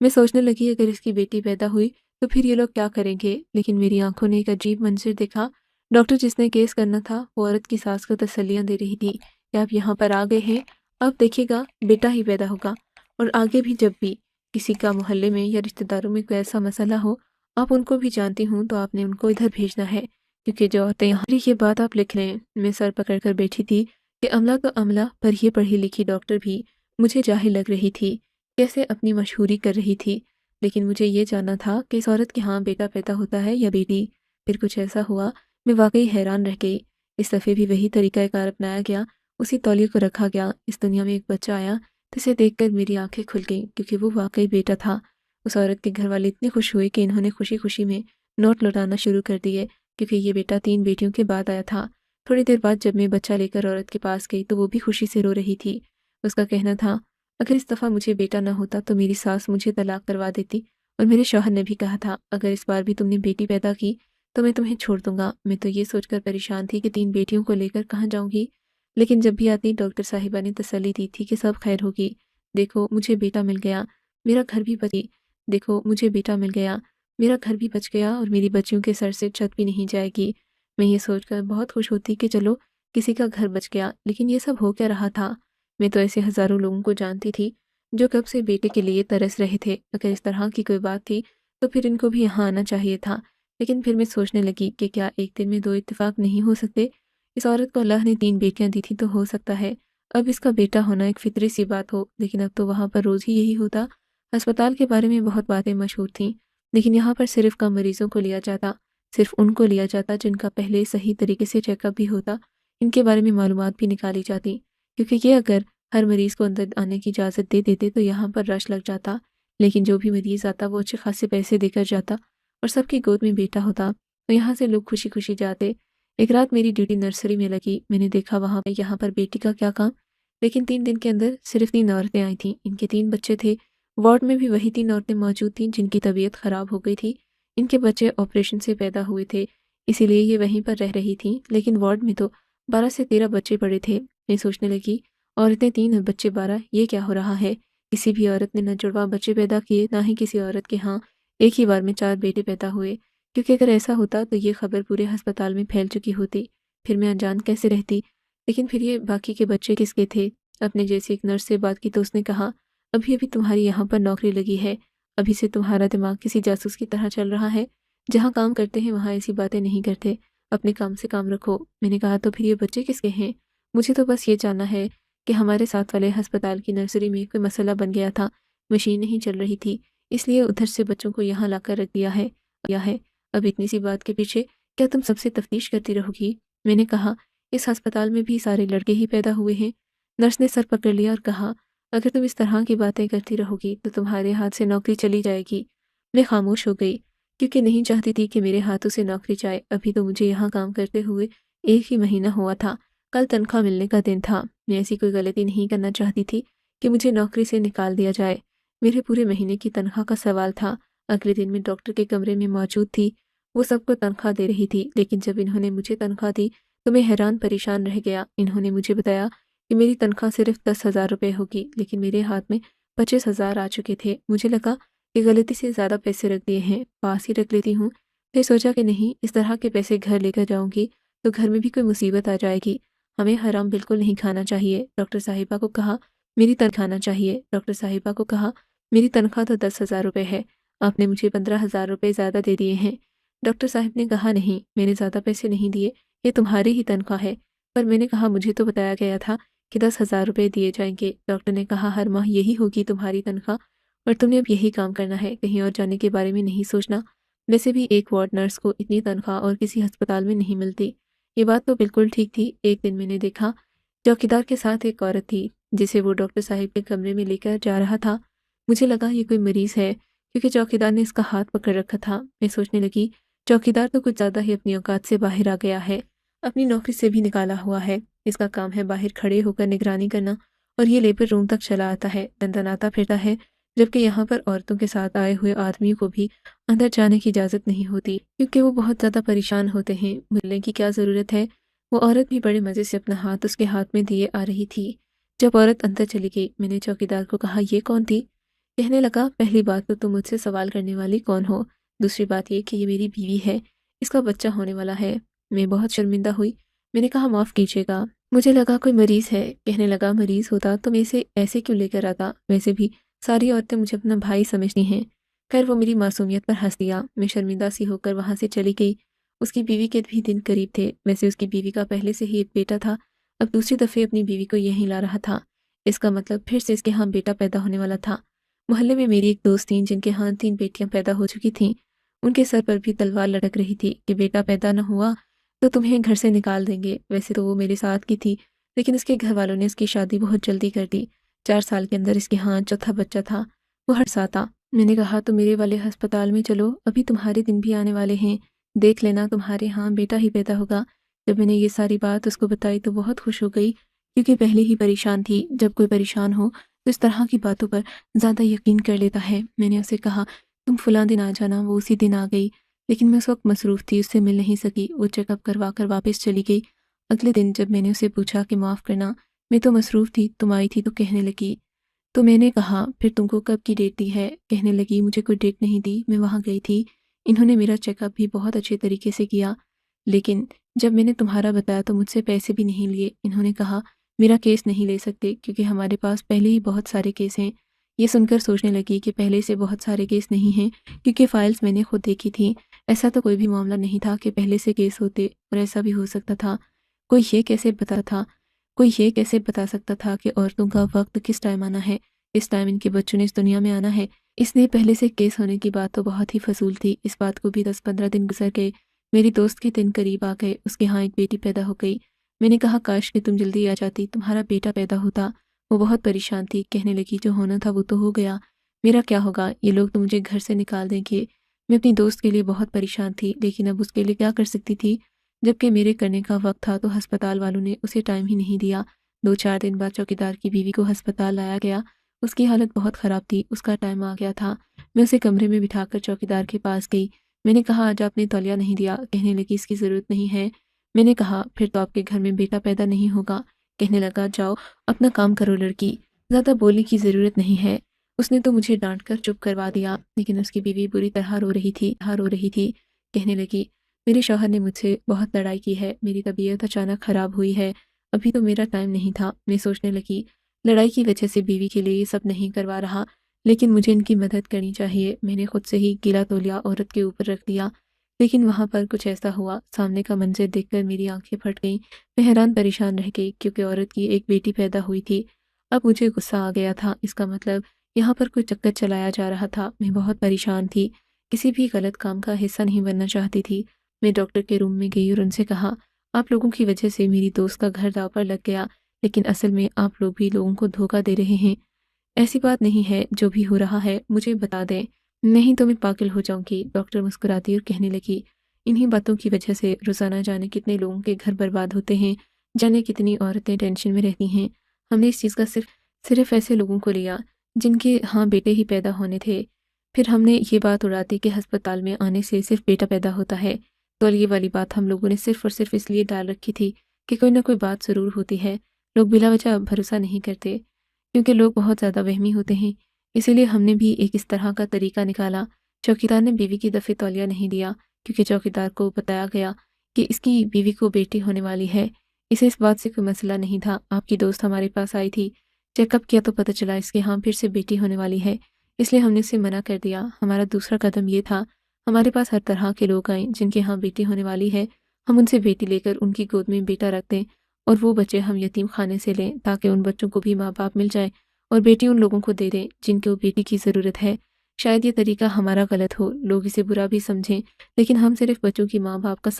میں سوچنے لگی اگر اس کی بیٹی پیدا ہوئی تو پھر یہ لوگ کیا کریں گے، لیکن میری آنکھوں نے ایک عجیب منظر دیکھا۔ ڈاکٹر جس نے کیس کرنا تھا وہ عورت کی ساس کو تسلیاں دے رہی تھی کہ آپ یہاں پر آ گئے ہیں، اب دیکھیے گا بیٹا ہی پیدا ہوگا، اور آگے بھی جب بھی کسی کا محلے میں یا رشتہ داروں میں کوئی ایسا مسئلہ ہو، آپ ان کو بھی جانتی ہوں تو آپ نے ان کو ادھر بھیجنا ہے، کیونکہ جو عورتیں یہاں یہ بات آپ لکھ لیں۔ میں سر پکڑ کر بیٹھی تھی کہ عملہ تو عملہ، پر یہ پڑھی لکھی ڈاکٹر بھی مجھے جاہل لگ رہی تھی، کیسے اپنی مشہوری کر رہی تھی، لیکن مجھے یہ جاننا تھا کہ اس عورت کے ہاں بیٹا پیدا ہوتا ہے یا بیٹی۔ پھر کچھ ایسا ہوا، میں واقعی حیران رہ گئی۔ اس دفعہ بھی وہی طریقہ کار اپنایا گیا، اسی تولیے کو رکھا گیا۔ اس دنیا میں ایک بچہ آیا جسے دیکھ کر میری آنکھیں کھل گئیں، کیونکہ وہ واقعی بیٹا تھا۔ اس عورت کے گھر والے اتنے خوش ہوئے کہ انہوں نے خوشی خوشی میں نوٹ لوٹانا شروع کر دیے، کیونکہ یہ بیٹا 3 بیٹیوں کے بعد آیا تھا۔ تھوڑی دیر بعد جب میں بچہ لے کر عورت کے پاس گئی تو وہ بھی خوشی سے رو رہی تھی۔ اس کا کہنا تھا اگر اس دفعہ مجھے بیٹا نہ ہوتا تو میری ساس مجھے طلاق کروا دیتی، اور میرے شوہر نے بھی کہا تھا اگر اس بار بھی تم نے بیٹی پیدا کی تو میں تمہیں چھوڑ دوں گا۔ میں تو یہ سوچ کر پریشان تھی کہ 3 بیٹیوں کو لے کر کہاں جاؤں گی، لیکن جب بھی آتی ڈاکٹر صاحبہ نے تسلی دی تھی کہ سب خیر ہوگی، دیکھو مجھے بیٹا مل گیا، میرا گھر بھی بچ دیکھو مجھے بیٹا مل گیا، میرا گھر بھی بچ گیا اور میری بچیوں کے سر سے چھت بھی نہیں جائے گی۔ میں یہ سوچ کر بہت خوش ہوتی کہ چلو کسی کا گھر بچ گیا، لیکن یہ سب ہو کیا رہا تھا؟ میں تو ایسے ہزاروں لوگوں کو جانتی تھی جو کب سے بیٹے کے لیے ترس رہے تھے۔ اگر اس طرح کی کوئی بات تھی تو پھر ان کو بھی یہاں آنا چاہیے تھا، لیکن پھر میں سوچنے لگی کہ کیا ایک دن میں 2 اتفاق نہیں ہو سکتے؟ اس عورت کو اللہ نے 3 بیٹیاں دی تھی تو ہو سکتا ہے اب اس کا بیٹا ہونا ایک فطری سی بات ہو، لیکن اب تو وہاں پر روز ہی یہی ہوتا۔ ہسپتال کے بارے میں بہت باتیں مشہور تھیں، لیکن یہاں پر صرف کم مریضوں کو لیا جاتا، صرف ان کو لیا جاتا جن کا پہلے صحیح طریقے سے چیک اپ بھی ہوتا، ان کے بارے میں معلومات بھی نکالی جاتی، کیونکہ یہ اگر ہر مریض کو اندر آنے کی اجازت دے دیتے تو یہاں پر رش لگ جاتا، لیکن جو بھی مریض آتا وہ اچھے خاصے پیسے دے کر جاتا اور سب کی گود میں بیٹا ہوتا، تو یہاں سے لوگ خوشی خوشی جاتے۔ ایک رات میری ڈیوٹی نرسری میں لگی، میں نے دیکھا وہاں پہ یہاں پر بیٹی کا کیا کام، لیکن 3 دن کے اندر صرف 3 عورتیں آئی تھیں، ان کے 3 بچے تھے۔ وارڈ میں بھی وہی 3 عورتیں موجود تھیں جن کی طبیعت خراب ہو گئی تھی، ان کے بچے آپریشن سے پیدا ہوئے تھے، اسی لیے یہ وہیں پر رہ رہی تھیں، لیکن وارڈ میں تو 12 سے 13 بچے پڑے تھے۔ میں سوچنے لگی عورتیں 3 اور بچے 12، یہ کیا ہو رہا ہے؟ کسی بھی عورت نے نہ جڑواں بچے پیدا کیے، نہ ہی کسی عورت کے ہاں ایک ہی بار میں 4 بیٹے پیدا ہوئے، کیونکہ اگر ایسا ہوتا تو یہ خبر پورے ہسپتال میں پھیل چکی ہوتی، پھر میں انجان کیسے رہتی؟ لیکن پھر یہ باقی کے بچے کس کے تھے؟ اپنے جیسے ایک نرس سے بات کی تو اس نے کہا ابھی ابھی تمہاری یہاں پر نوکری لگی ہے، ابھی سے تمہارا دماغ کسی جاسوس کی طرح چل رہا ہے، جہاں کام کرتے ہیں وہاں ایسی باتیں نہیں کرتے، اپنے کام سے کام رکھو۔ میں نے کہا تو پھر یہ بچے کس کے ہیں؟ مجھے تو بس یہ جاننا ہے کہ ہمارے ساتھ والے ہسپتال کی نرسری میں کوئی مسئلہ بن گیا تھا، مشین نہیں چل رہی تھی، اس لیے ادھر سے بچوں کو یہاں لا کر رکھ دیا ہے۔ اب اتنی سی بات کے پیچھے کیا تم سب سے تفتیش کرتی رہو گی؟ میں نے کہا اس ہسپتال میں بھی سارے لڑکے ہی پیدا ہوئے ہیں۔ نرس نے سر پکڑ لیا اور کہا اگر تم اس طرح کی باتیں کرتی رہو گی تو تمہارے ہاتھ سے نوکری چلی جائے گی۔ میں خاموش ہو گئی کیونکہ نہیں چاہتی تھی کہ میرے ہاتھوں سے نوکری جائے، ابھی تو مجھے یہاں کام کرتے ہوئے 1 ہی مہینہ ہوا تھا، کل تنخواہ ملنے کا دن تھا۔ میں ایسی کوئی غلطی نہیں کرنا چاہتی تھی کہ مجھے نوکری سے نکال دیا جائے۔ میرے پورے مہینے کی تنخواہ کا سوال تھا۔ اگلے دن میں ڈاکٹر کے کمرے میں موجود تھی، وہ سب کو تنخواہ دے رہی تھی، لیکن جب انہوں نے مجھے تنخواہ دی تو میں حیران پریشان رہ گیا۔ انہوں نے مجھے بتایا کہ میری تنخواہ صرف 10,000 روپے ہوگی، لیکن میرے ہاتھ میں 25,000 آ چکے تھے۔ مجھے لگا کہ غلطی سے زیادہ پیسے رکھ دیے ہیں، پاس ہی رکھ لیتی ہوں۔ پھر سوچا کہ نہیں، اس طرح کے پیسے گھر لے کر جاؤں گی تو گھر میں بھی کوئی مصیبت آ جائے گی، ہمیں حرام بالکل نہیں کھانا چاہیے۔ ڈاکٹر صاحبہ کو کہا میری تنخواہ کھانا چاہیے۔ ڈاکٹر صاحبہ کو کہا میری تنخواہ تو 10,000 روپے ہے، آپ نے مجھے 15,000 روپے زیادہ دے دیے ہیں۔ ڈاکٹر صاحب نے کہا نہیں، میں نے زیادہ پیسے نہیں دیے، یہ تمہاری ہی تنخواہ ہے۔ پر میں نے کہا مجھے تو بتایا گیا تھا کہ 10,000 روپے دیے جائیں گے۔ ڈاکٹر نے کہا ہر ماہ یہی ہوگی تمہاری تنخواہ، اور تم نے اب یہی کام کرنا ہے، کہیں اور جانے کے بارے میں نہیں سوچنا۔ ویسے بھی ایک وارڈ نرس کو اتنی تنخواہ اور کسی ہسپتال میں نہیں ملتی۔ یہ بات تو بالکل ٹھیک تھی۔ ایک دن میں نے دیکھا چوکیدار کے ساتھ ایک عورت تھی جسے وہ ڈاکٹر صاحب کے کمرے میں لے کر جا رہا تھا۔ مجھے لگا یہ کوئی مریض ہے کیونکہ چوکیدار نے اس کا ہاتھ پکڑ رکھا تھا۔ میں سوچنے لگی چوکیدار تو کچھ زیادہ ہی اپنی اوقات سے باہر آ گیا ہے، اپنی نوکری سے بھی نکالا ہوا ہے۔ اس کا کام ہے باہر کھڑے ہو کر نگرانی کرنا، اور یہ لیبر روم تک چلا آتا ہے، دندناتا پھرتا ہے، جبکہ یہاں پر عورتوں کے ساتھ آئے ہوئے آدمیوں کو بھی اندر جانے کی اجازت نہیں ہوتی کیونکہ وہ بہت زیادہ پریشان ہوتے ہیں۔ ملنے کی کیا ضرورت ہے؟ وہ عورت بھی بڑے مزے سے اپنا ہاتھ اس کے ہاتھ میں دیے آ رہی تھی۔ جب عورت اندر چلی گئی میں نے چوکیدار کو کہا یہ کون تھی؟ کہنے لگا پہلی بات تو تم مجھ سے سوال کرنے والی کون ہو، دوسری بات یہ کہ یہ میری بیوی ہے، اس کا بچہ ہونے والا ہے۔ میں بہت شرمندہ ہوئی، میں نے کہا معاف کیجیے گا، مجھے لگا کوئی مریض ہے۔ کہنے لگا مریض ہوتا تو میں اسے ایسے کیوں لے کر آتا، ویسے بھی ساری عورتیں مجھے اپنا بھائی سمجھتی ہیں۔ خیر وہ میری معصومیت پر ہنس دیا، میں شرمندہ سی ہو کر وہاں سے چلی گئی۔ اس کی بیوی کے بھی دن قریب تھے، ویسے اس کی بیوی کا پہلے سے ہی ایک بیٹا تھا، اب دوسری دفعہ اپنی بیوی کو یہیں لا رہا تھا، اس کا مطلب پھر سے اس کے ہاں بیٹا پیدا ہونے والا تھا۔ محلے میں میری ایک دوست تھیں جن کے ہاں 3 بیٹیاں پیدا ہو چکی تھیں، ان کے سر پر بھی تلوار لٹک رہی تھی کہ بیٹا پیدا نہ ہوا تو تمہیں گھر سے نکال دیں گے۔ ویسے تو وہ میرے ساتھ کی تھی، لیکن اس کے گھر والوں نے اس کی شادی بہت جلدی کر دی، 4 سال کے اندر اس کے ہاں چوتھا بچہ تھا۔ وہ ہرساتا، میں نے کہا تو میرے والے ہسپتال میں چلو، ابھی تمہارے دن بھی آنے والے ہیں، دیکھ لینا تمہارے ہاں بیٹا ہی پیدا ہوگا۔ جب میں نے یہ ساری بات اس کو بتائی تو بہت خوش ہو گئی، کیونکہ پہلے ہی پریشان تھی، جب کوئی پریشان ہو تو اس طرح کی باتوں پر زیادہ یقین کر لیتا ہے۔ میں نے اسے کہا تم فلاں دن آ جانا، وہ اسی دن آ گئی، لیکن میں اس وقت مصروف تھی، اس سے مل نہیں سکی، وہ چیک اپ کروا کر واپس چلی گئی۔ اگلے دن جب میں نے اسے پوچھا کہ معاف کرنا، میں تو مصروف تھی، تم آئی تھی تو کہنے لگی، تو میں نے کہا پھر تم کو کب کی ڈیٹ دی ہے؟ کہنے لگی مجھے کوئی ڈیٹ نہیں دی، میں وہاں گئی تھی، انہوں نے میرا چیک اپ بھی بہت اچھے طریقے سے کیا، لیکن جب میں نے تمہارا بتایا تو مجھ سے پیسے بھی نہیں لیے، انہوں نے کہا میرا کیس نہیں لے سکتے کیونکہ ہمارے پاس پہلے ہی بہت سارے کیس ہیں۔ یہ سن کر سوچنے لگی کہ پہلے سے بہت سارے کیس نہیں ہیں، کیونکہ فائلز میں نے خود دیکھی تھیں، ایسا تو کوئی بھی معاملہ نہیں تھا کہ پہلے سے کیس ہوتے، اور ایسا بھی ہو سکتا تھا، کوئی یہ کیسے بتا سکتا تھا کہ عورتوں کا وقت کس ٹائم آنا ہے، اس ٹائم ان کے بچوں نے اس دنیا میں آنا ہے۔ اس لیے پہلے سے کیس ہونے کی بات تو بہت ہی فضول تھی۔ اس بات کو بھی 10-15 دن گزر گئے، میری دوست کے دن قریب آ گئے، اس کے ہاں ایک بیٹی پیدا ہو گئی۔ میں نے کہا کاش کہ تم جلدی آ جاتی، تمہارا بیٹا پیدا ہوتا۔ وہ بہت پریشان تھی، کہنے لگی جو ہونا تھا وہ تو ہو گیا، میرا کیا ہوگا، یہ لوگ تو مجھے گھر سے نکال دیں گے۔ میں اپنی دوست کے لیے بہت پریشان تھی، لیکن اب اس کے لیے کیا کر سکتی تھی، جبکہ میرے کرنے کا وقت تھا تو ہسپتال والوں نے اسے ٹائم ہی نہیں دیا۔ 2-4 دن بعد چوکیدار کی بیوی کو ہسپتال لایا گیا، اس کی حالت بہت خراب تھی، اس کا ٹائم آ گیا تھا۔ میں اسے کمرے میں بٹھا کر چوکیدار کے پاس گئی، میں نے کہا آج آپ نے تولیہ نہیں دیا، کہنے لگی اس کی ضرورت نہیں ہے۔ میں نے کہا پھر تو آپ کے گھر میں بیٹا پیدا نہیں ہوگا، کہنے لگا جاؤ اپنا کام کرو لڑکی، زیادہ بولنے کی ضرورت نہیں ہے۔ اس نے تو مجھے ڈانٹ کر چپ کروا دیا، لیکن اس کی بیوی بری طرح رو رہی تھی، کہنے لگی میرے شوہر نے مجھ سے بہت لڑائی کی ہے، میری طبیعت اچانک خراب ہوئی ہے، ابھی تو میرا ٹائم نہیں تھا۔ میں سوچنے لگی لڑائی کی وجہ سے بیوی کے لیے یہ سب نہیں کروا رہا، لیکن مجھے ان کی مدد کرنی چاہیے۔ میں نے خود سے ہی گیلا تولیہ عورت کے اوپر رکھ دیا، لیکن وہاں پر کچھ ایسا ہوا، سامنے کا منظر دیکھ کر میری آنکھیں پھٹ گئیں، میں حیران پریشان رہ گئی، کیونکہ عورت کی ایک بیٹی پیدا ہوئی تھی۔ اب مجھے غصہ آ گیا تھا، اس کا مطلب یہاں پر کوئی چکر چلایا جا رہا تھا۔ میں بہت پریشان تھی، کسی بھی غلط کام کا حصہ نہیں بننا چاہتی تھی۔ میں ڈاکٹر کے روم میں گئی اور ان سے کہا آپ لوگوں کی وجہ سے میری دوست کا گھر داؤ پر لگ گیا، لیکن اصل میں آپ لوگ بھی لوگوں کو دھوکہ دے رہے ہیں، ایسی بات نہیں ہے، جو بھی ہو رہا ہے مجھے بتا دیں، نہیں تو میں پاگل ہو جاؤں گی۔ ڈاکٹر مسکراتی اور کہنے لگی انہی باتوں کی وجہ سے روزانہ جانے کتنے لوگوں کے گھر برباد ہوتے ہیں، جانے کتنی عورتیں ٹینشن میں رہتی ہیں۔ ہم نے اس چیز کا صرف ایسے لوگوں کو لیا جن کے ہاں بیٹے ہی پیدا ہونے تھے، پھر ہم نے یہ بات اڑا دی کہ ہسپتال میں آنے سے صرف بیٹا پیدا ہوتا ہے، تو یہ والی بات ہم لوگوں نے صرف اور صرف اس لیے ڈال رکھی تھی کہ کوئی نہ کوئی بات ضرور ہوتی ہے، لوگ بلا وجہ بھروسہ نہیں کرتے، کیونکہ لوگ بہت زیادہ وہمی ہوتے ہیں، اسی لیے ہم نے بھی ایک اس طرح کا طریقہ نکالا۔ چوکیدار نے بیوی کی دفعہ تولیہ نہیں دیا، کیونکہ چوکیدار کو بتایا گیا کہ اس کی بیوی کو بیٹی ہونے والی ہے، اسے اس بات سے کوئی مسئلہ نہیں تھا۔ آپ کی دوست ہمارے پاس آئی تھی، چیک اپ کیا تو پتہ چلا اس کے ہاں پھر سے بیٹی ہونے والی ہے، اس لیے ہم نے اسے منع کر دیا۔ ہمارا دوسرا قدم یہ تھا ہمارے پاس ہر طرح کے لوگ آئیں جن کے ہاں بیٹی ہونے والی ہے، ہم ان سے بیٹی لے کر ان کی گود میں بیٹا رکھ دیں، اور وہ بچے ہم یتیم خانے سے لیں تاکہ ان بچوں کو بھی ماں باپ مل جائے، اور بیٹی ان لوگوں کو دے دیں جن کو بیٹی کی ضرورت ہے۔ شاید یہ طریقہ ہمارا غلط ہو، لوگ اسے برا بھی سمجھیں، لیکن ہم صرف بچوں کی ماں باپ کا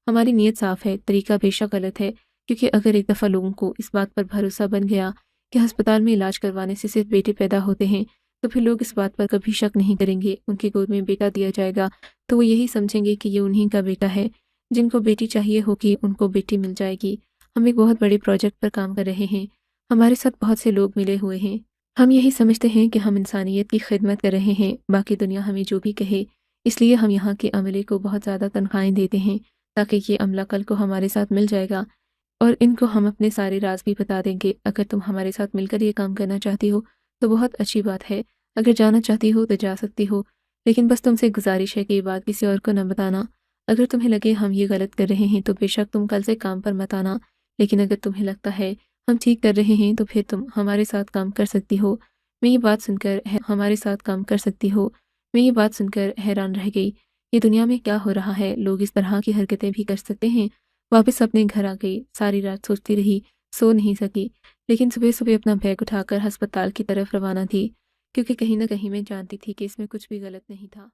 ہماری نیت صاف ہے، طریقہ بے شک غلط ہے، کیونکہ اگر ایک دفعہ لوگوں کو اس بات پر بھروسہ بن گیا کہ ہسپتال میں علاج کروانے سے صرف بیٹے پیدا ہوتے ہیں، تو پھر لوگ اس بات پر کبھی شک نہیں کریں گے۔ ان کی گود میں بیٹا دیا جائے گا تو وہ یہی سمجھیں گے کہ یہ انہی کا بیٹا ہے، جن کو بیٹی چاہیے ہوگی ان کو بیٹی مل جائے گی۔ ہم ایک بہت بڑے پروجیکٹ پر کام کر رہے ہیں، ہمارے ساتھ بہت سے لوگ ملے ہوئے ہیں، ہم یہی سمجھتے ہیں کہ ہم انسانیت کی خدمت کر رہے ہیں، باقی دنیا ہمیں جو بھی کہے، اس لیے ہم یہاں کے عملے کو بہت زیادہ تنخواہیں دیتے ہیں تاکہ یہ عملہ کل کو ہمارے ساتھ مل جائے گا اور ان کو ہم اپنے سارے راز بھی بتا دیں گے۔ اگر تم ہمارے ساتھ مل کر یہ کام کرنا چاہتی ہو تو بہت اچھی بات ہے، اگر جانا چاہتی ہو تو جا سکتی ہو، لیکن بس تم سے گزارش ہے کہ یہ بات کسی اور کو نہ بتانا۔ اگر تمہیں لگے ہم یہ غلط کر رہے ہیں تو بے شک تم کل سے کام پر مت آنا، لیکن اگر تمہیں لگتا ہے ہم ٹھیک کر رہے ہیں تو پھر تم ہمارے ساتھ کام کر سکتی ہو۔ میں یہ بات سن کر ہمارے ساتھ کام کر سکتی ہو میں یہ بات سن کر حیران رہ گئی۔ یہ دنیا میں کیا ہو رہا ہے؟ لوگ اس طرح کی حرکتیں بھی کر سکتے ہیں؟ واپس اپنے گھر آ گئی، ساری رات سوچتی رہی، سو نہیں سکی، لیکن صبح صبح اپنا بیگ اٹھا کر ہسپتال کی طرف روانہ تھی، کیونکہ کہیں نہ کہیں میں جانتی تھی کہ اس میں کچھ بھی غلط نہیں تھا۔